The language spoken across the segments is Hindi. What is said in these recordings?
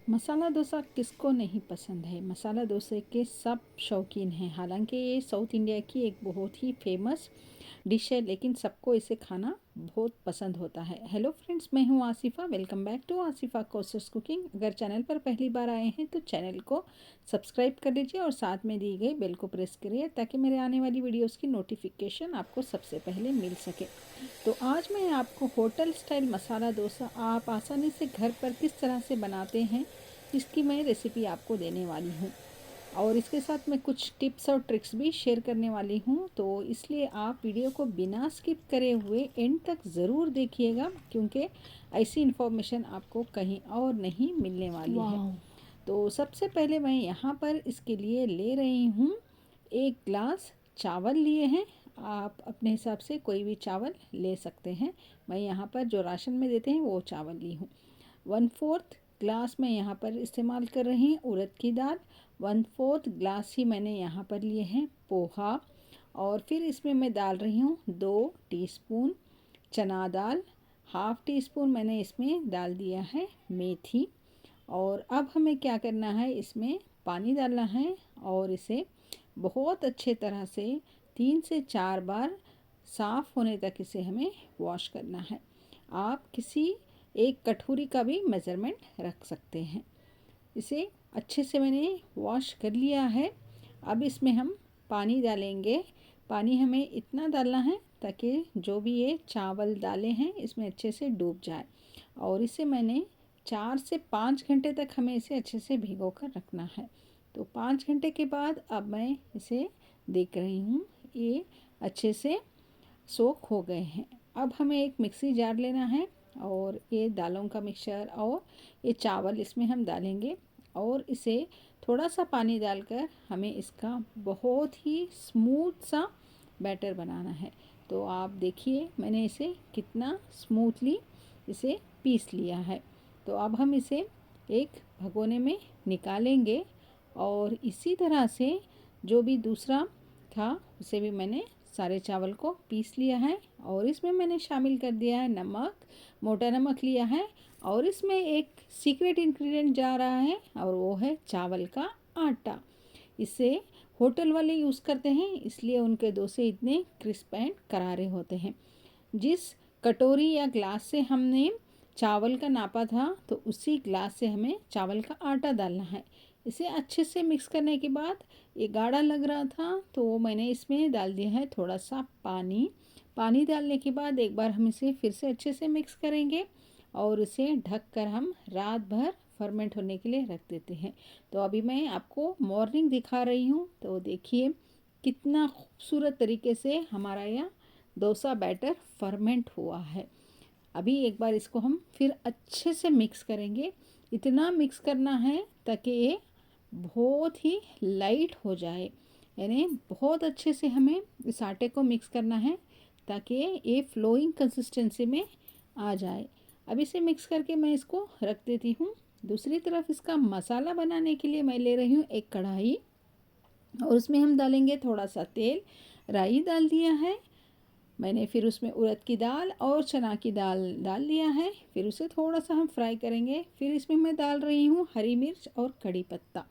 मसाला डोसा किसको नहीं पसंद है। मसाला डोसे के सब शौकीन हैं। हालांकि ये साउथ इंडिया की एक बहुत ही फेमस डिश है, लेकिन सबको इसे खाना बहुत पसंद होता है। हेलो फ्रेंड्स, मैं हूँ Asifa. Welcome back to Asifa Coasters Cooking. अगर चैनल पर पहली बार आए हैं तो चैनल को सब्सक्राइब कर लीजिए और साथ में दी गई बेल को प्रेस करिए ताकि मेरे आने वाली वीडियोस की नोटिफिकेशन आपको सबसे पहले मिल सके। तो आज मैं आपको होटल स्टाइल मसाला डोसा आप आसानी से घर पर किस तरह से बनाते हैं, इसकी मैं रेसिपी आपको देने वाली हूँ। और इसके साथ मैं कुछ टिप्स और ट्रिक्स भी शेयर करने वाली हूँ, तो इसलिए आप वीडियो को बिना स्किप करे हुए एंड तक ज़रूर देखिएगा, क्योंकि ऐसी इन्फॉर्मेशन आपको कहीं और नहीं मिलने वाली है। तो सबसे पहले मैं यहाँ पर इसके लिए ले रही हूँ 1 ग्लास चावल लिए हैं। आप अपने हिसाब से कोई भी चावल ले सकते हैं। मैं यहाँ पर जो राशन में देते हैं वो चावल ली हूँ। 1/4 ग्लास मैं यहाँ पर इस्तेमाल कर रही हूँ उड़द की दाल। 1/4 ग्लास ही मैंने यहाँ पर लिए हैं पोहा। और फिर इसमें मैं डाल रही हूँ 2 टीस्पून चना दाल। 1/2 टीस्पून मैंने इसमें डाल दिया है मेथी। और अब हमें क्या करना है, इसमें पानी डालना है और इसे बहुत अच्छे तरह से 3 से 4 बार साफ़ होने तक इसे हमें वॉश करना है। आप किसी एक कटोरी का भी मेज़रमेंट रख सकते हैं। इसे अच्छे से मैंने वॉश कर लिया है। अब इसमें हम पानी डालेंगे। पानी हमें इतना डालना है ताकि जो भी ये चावल डाले हैं इसमें अच्छे से डूब जाए। और इसे मैंने 4 से 5 घंटे तक हमें इसे अच्छे से भिगो कर रखना है। तो 5 घंटे के बाद अब मैं इसे देख रही हूँ, ये अच्छे से सोख हो गए हैं। अब हमें एक मिक्सी जार लेना है और ये दालों का मिक्सचर और ये चावल इसमें हम डालेंगे और इसे थोड़ा सा पानी डालकर हमें इसका बहुत ही स्मूथ सा बैटर बनाना है। तो आप देखिए मैंने इसे कितना स्मूथली इसे पीस लिया है। तो अब हम इसे एक भगोने में निकालेंगे और इसी तरह से जो भी दूसरा था उसे भी मैंने सारे चावल को पीस लिया है और इसमें मैंने शामिल कर दिया है नमक। मोटा नमक लिया है और इसमें एक सीक्रेट इंग्रेडिएंट जा रहा है और वो है चावल का आटा। इसे होटल वाले यूज़ करते हैं, इसलिए उनके डोसे इतने क्रिस्प एंड करारे होते हैं। जिस कटोरी या ग्लास से हमने चावल का नापा था तो उसी ग्लास से हमें चावल का आटा डालना है। इसे अच्छे से मिक्स करने के बाद ये गाढ़ा लग रहा था तो मैंने इसमें डाल दिया है थोड़ा सा पानी। पानी डालने के बाद एक बार हम इसे फिर से अच्छे से मिक्स करेंगे और इसे ढक कर हम रात भर फर्मेंट होने के लिए रख देते हैं। तो अभी मैं आपको मॉर्निंग दिखा रही हूँ, तो देखिए कितना खूबसूरत तरीके से हमारा यह डोसा बैटर फर्मेंट हुआ है। अभी एक बार इसको हम फिर अच्छे से मिक्स करेंगे। इतना मिक्स करना है ताकि ये बहुत ही लाइट हो जाए, यानी बहुत अच्छे से हमें इस आटे को मिक्स करना है ताकि ये फ्लोइंग कंसिस्टेंसी में आ जाए। अब इसे मिक्स करके मैं इसको रख देती हूँ। दूसरी तरफ इसका मसाला बनाने के लिए मैं ले रही हूँ एक कढ़ाई और उसमें हम डालेंगे थोड़ा सा तेल। राई डाल दिया है मैंने, फिर उसमें उड़द की दाल और चना की दाल डाल लिया है। फिर उसे थोड़ा सा हम फ्राई करेंगे। फिर इसमें मैं डाल रही हूँ हरी मिर्च और कड़ी पत्ता,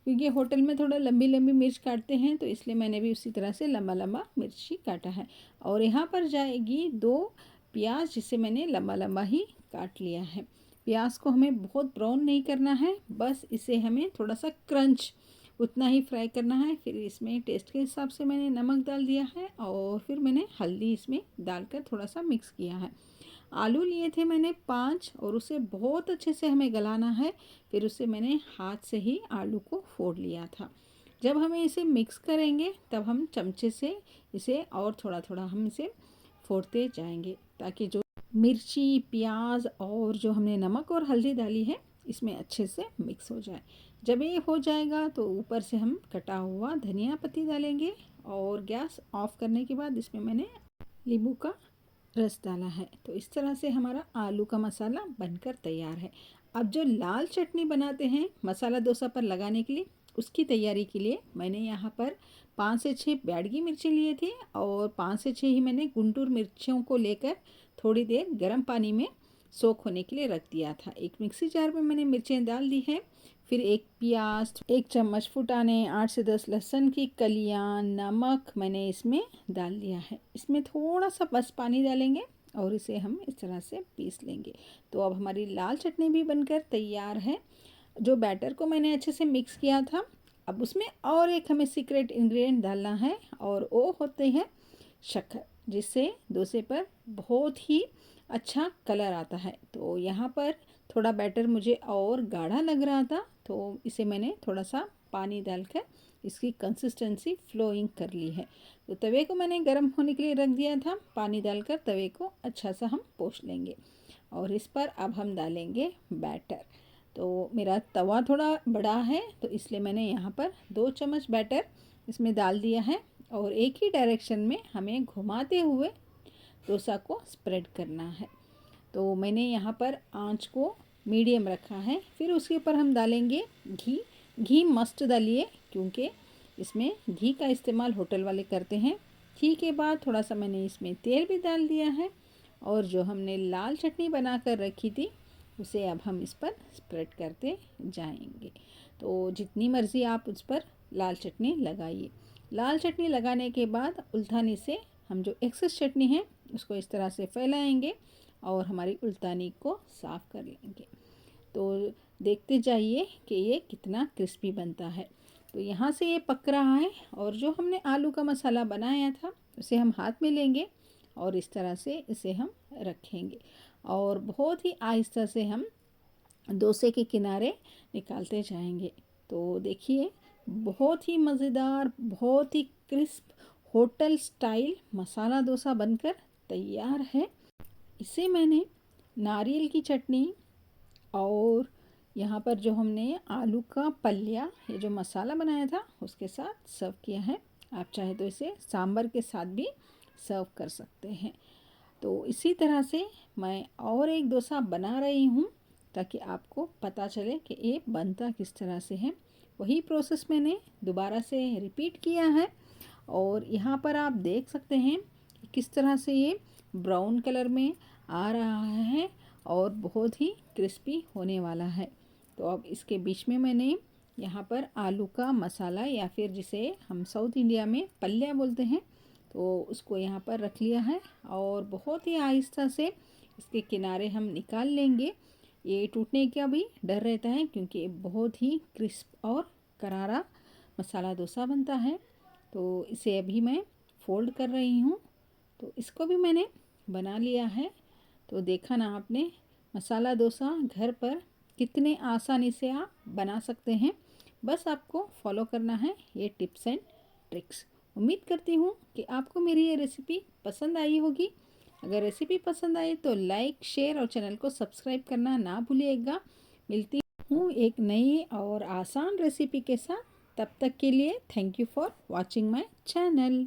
क्योंकि होटल में थोड़ा लंबी लंबी मिर्च काटते हैं तो इसलिए मैंने भी उसी तरह से लंबा लंबा मिर्च ही काटा है। और यहाँ पर जाएगी 2 प्याज, जिसे मैंने लंबा लंबा ही काट लिया है। प्याज को हमें बहुत ब्राउन नहीं करना है, बस इसे हमें थोड़ा सा क्रंच उतना ही फ्राई करना है। फिर इसमें टेस्ट के हिसाब से मैंने नमक डाल दिया है और फिर मैंने हल्दी इसमें डालकर थोड़ा सा मिक्स किया है। आलू लिए थे मैंने 5 और उसे बहुत अच्छे से हमें गलाना है। फिर उसे मैंने हाथ से ही आलू को फोड़ लिया था। जब हमें इसे मिक्स करेंगे तब हम चमचे से इसे और थोड़ा थोड़ा हम इसे फोड़ते जाएंगे ताकि जो मिर्ची प्याज और जो हमने नमक और हल्दी डाली है इसमें अच्छे से मिक्स हो जाए। जब ये हो जाएगा तो ऊपर से हम कटा हुआ धनिया पत्ती डालेंगे और गैस ऑफ करने के बाद इसमें मैंने नींबू का रस डाला है। तो इस तरह से हमारा आलू का मसाला बनकर तैयार है। अब जो लाल चटनी बनाते हैं मसाला डोसा पर लगाने के लिए, उसकी तैयारी के लिए मैंने यहाँ पर 5 से 6 बैडगी मिर्ची लिए थे और 5 से 6 ही मैंने गुंटूर मिर्चियों को लेकर थोड़ी देर गर्म पानी में सोख होने के लिए रख दिया था। एक मिक्सी जार में मैंने मिर्चें डाल दी है, फिर एक प्याज, 1 चम्मच फुटाने, 8 से 10 लहसुन की कलियां, नमक मैंने इसमें डाल दिया है। इसमें थोड़ा सा बस पानी डालेंगे और इसे हम इस तरह से पीस लेंगे। तो अब हमारी लाल चटनी भी बनकर तैयार है। जो बैटर को मैंने अच्छे से मिक्स किया था, अब उसमें और एक हमें सीक्रेट इंग्रेडिएंट डालना है और वो होते हैं शक्कर, जिससे डोसे पर बहुत ही अच्छा कलर आता है। तो यहाँ पर थोड़ा बैटर मुझे और गाढ़ा लग रहा था, तो इसे मैंने थोड़ा सा पानी डालकर इसकी कंसिस्टेंसी फ्लोइंग कर ली है। तो तवे को मैंने गर्म होने के लिए रख दिया था। पानी डालकर तवे को अच्छा सा हम पोंछ लेंगे और इस पर अब हम डालेंगे बैटर। तो मेरा तवा थोड़ा बड़ा है, तो इसलिए मैंने यहाँ पर 2 चम्मच बैटर इसमें डाल दिया है और एक ही डायरेक्शन में हमें घुमाते हुए डोसा को स्प्रेड करना है। तो मैंने यहाँ पर आंच को मीडियम रखा है। फिर उसके ऊपर हम डालेंगे घी। घी मस्ट डालिए, क्योंकि इसमें घी का इस्तेमाल होटल वाले करते हैं। घी के बाद थोड़ा सा मैंने इसमें तेल भी डाल दिया है और जो हमने लाल चटनी बना कर रखी थी उसे अब हम इस पर स्प्रेड करते जाएंगे। तो जितनी मर्ज़ी आप उस पर लाल चटनी लगाइए। लाल चटनी लगाने के बाद उल्थानी से हम जो एक्सेस चटनी है उसको इस तरह से फैलाएंगे और हमारी उल्तानी को साफ़ कर लेंगे। तो देखते जाइए कि ये कितना क्रिस्पी बनता है। तो यहाँ से ये पक रहा है और जो हमने आलू का मसाला बनाया था उसे हम हाथ में लेंगे और इस तरह से इसे हम रखेंगे और बहुत ही आहिस्ता से हम डोसे के किनारे निकालते जाएंगे। तो देखिए, बहुत ही मज़ेदार, बहुत ही crisp hotel style masala dosa बनकर तैयार है। इसे मैंने नारियल की चटनी और यहाँ पर जो हमने आलू का पल्ल्या, ये जो मसाला बनाया था उसके साथ सर्व किया है। आप चाहे तो इसे सांभर के साथ भी सर्व कर सकते हैं। तो इसी तरह से मैं और एक डोसा बना रही हूँ ताकि आपको पता चले कि ये बनता किस तरह से है। वही प्रोसेस मैंने दोबारा से रिपीट किया है और यहाँ पर आप देख सकते हैं कि किस तरह से ये ब्राउन कलर में आ रहा है और बहुत ही क्रिस्पी होने वाला है। तो अब इसके बीच में मैंने यहाँ पर आलू का मसाला, या फिर जिसे हम साउथ इंडिया में पल्ल्या बोलते हैं, तो उसको यहाँ पर रख लिया है और बहुत ही आहिस्ता से इसके किनारे हम निकाल लेंगे। ये टूटने का भी डर रहता है क्योंकि बहुत ही क्रिस्प और करारा मसाला डोसा बनता है। तो इसे अभी मैं फोल्ड कर रही हूँ। तो इसको भी मैंने बना लिया है। तो देखा ना आपने, मसाला डोसा घर पर कितने आसानी से आप बना सकते हैं। बस आपको फॉलो करना है ये टिप्स एंड ट्रिक्स। उम्मीद करती हूँ कि आपको मेरी ये रेसिपी पसंद आई होगी। अगर रेसिपी पसंद आए तो लाइक, शेयर और चैनल को सब्सक्राइब करना ना भूलिएगा। मिलती हूँ एक नई और आसान रेसिपी के साथ। तब तक के लिए thank you for watching my channel.